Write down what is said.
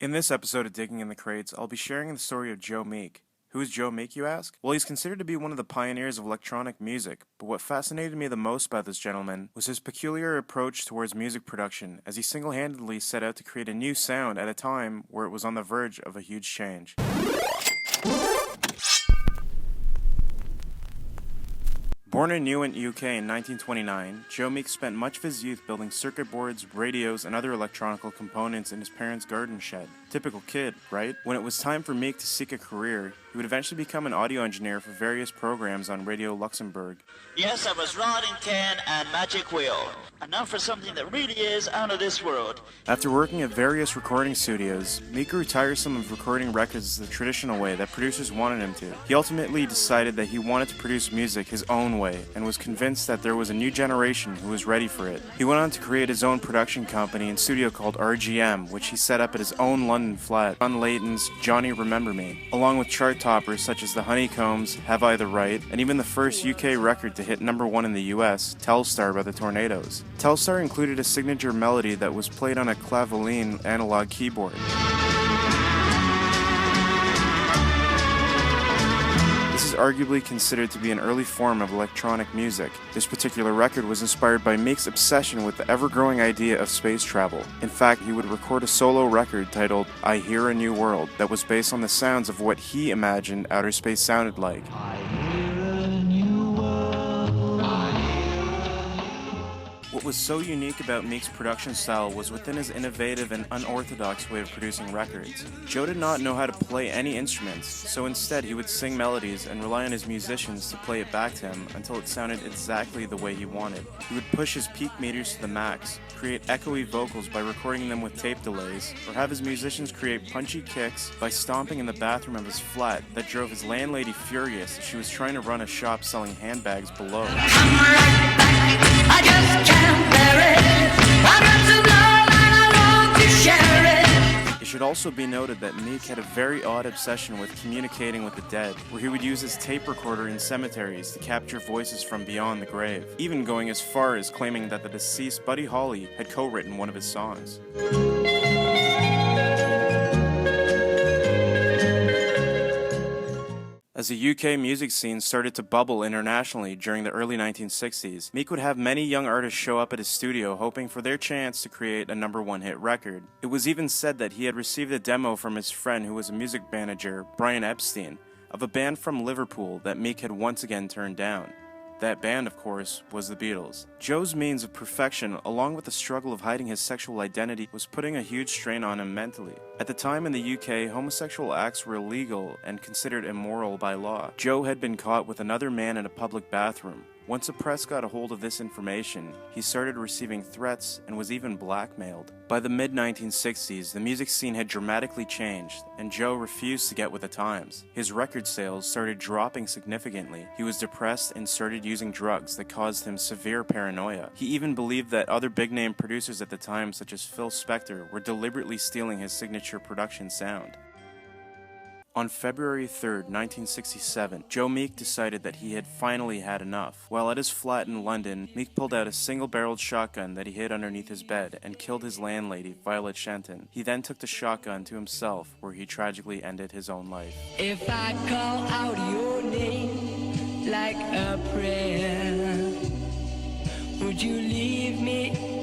In this episode of Digging in the Crates, I'll be sharing the story of Joe Meek. Who is Joe Meek, you ask? Well, he's considered to be one of the pioneers of electronic music, but what fascinated me the most about this gentleman was his peculiar approach towards music production, as he single-handedly set out to create a new sound at a time where it was on the verge of a huge change. Born in Newent, UK in 1929, Joe Meek spent much of his youth building circuit boards, radios, and other electronical components in his parents' garden shed. Typical kid, right? When it was time for Meek to seek a career, he would eventually become an audio engineer for various programs on Radio Luxembourg. Yes, I was Rotting Tin and Magic Wheel. And now for something that really is out of this world. After working at various recording studios, Meek grew tiresome of recording records the traditional way that producers wanted him to. He ultimately decided that he wanted to produce music his own way, and was convinced that there was a new generation who was ready for it. He went on to create his own production company and studio called RGM, which he set up at his own London flat, John Layton's Johnny Remember Me, along with chart toppers such as the Honeycombs, Have I the Right, and even the first UK record to hit #1 in the US, Telstar by the Tornadoes. Telstar included a signature melody that was played on a clavioline analog keyboard. This is arguably considered to be an early form of electronic music. This particular record was inspired by Meek's obsession with the ever-growing idea of space travel. In fact, he would record a solo record titled I Hear a New World that was based on the sounds of what he imagined outer space sounded like. What was so unique about Meek's production style was within his innovative and unorthodox way of producing records. Joe did not know how to play any instruments, so instead he would sing melodies and rely on his musicians to play it back to him until it sounded exactly the way he wanted. He would push his peak meters to the max, create echoey vocals by recording them with tape delays, or have his musicians create punchy kicks by stomping in the bathroom of his flat that drove his landlady furious as she was trying to run a shop selling handbags below. I just can't bear it. I got some love and I want to share it. It should also be noted that Meek had a very odd obsession with communicating with the dead, where he would use his tape recorder in cemeteries to capture voices from beyond the grave, even going as far as claiming that the deceased Buddy Holly had co-written one of his songs. As the UK music scene started to bubble internationally during the early 1960s, Meek would have many young artists show up at his studio hoping for their chance to create a #1 hit record. It was even said that he had received a demo from his friend who was a music manager, Brian Epstein, of a band from Liverpool that Meek had once again turned down. That band, of course, was the Beatles. Joe's means of perfection, along with the struggle of hiding his sexual identity, was putting a huge strain on him mentally. At the time in the UK, homosexual acts were illegal and considered immoral by law. Joe had been caught with another man in a public bathroom. Once the press got a hold of this information, he started receiving threats and was even blackmailed. By the mid-1960s, the music scene had dramatically changed, and Joe refused to get with the times. His record sales started dropping significantly. He was depressed and started using drugs that caused him severe paranoia. He even believed that other big-name producers at the time, such as Phil Spector, were deliberately stealing his signature production sound. On February 3rd, 1967, Joe Meek decided that he had finally had enough. While at his flat in London, Meek pulled out a single-barreled shotgun that he hid underneath his bed and killed his landlady, Violet Shenton. He then took the shotgun to himself, where he tragically ended his own life. If I call out your name like a prayer, would you leave me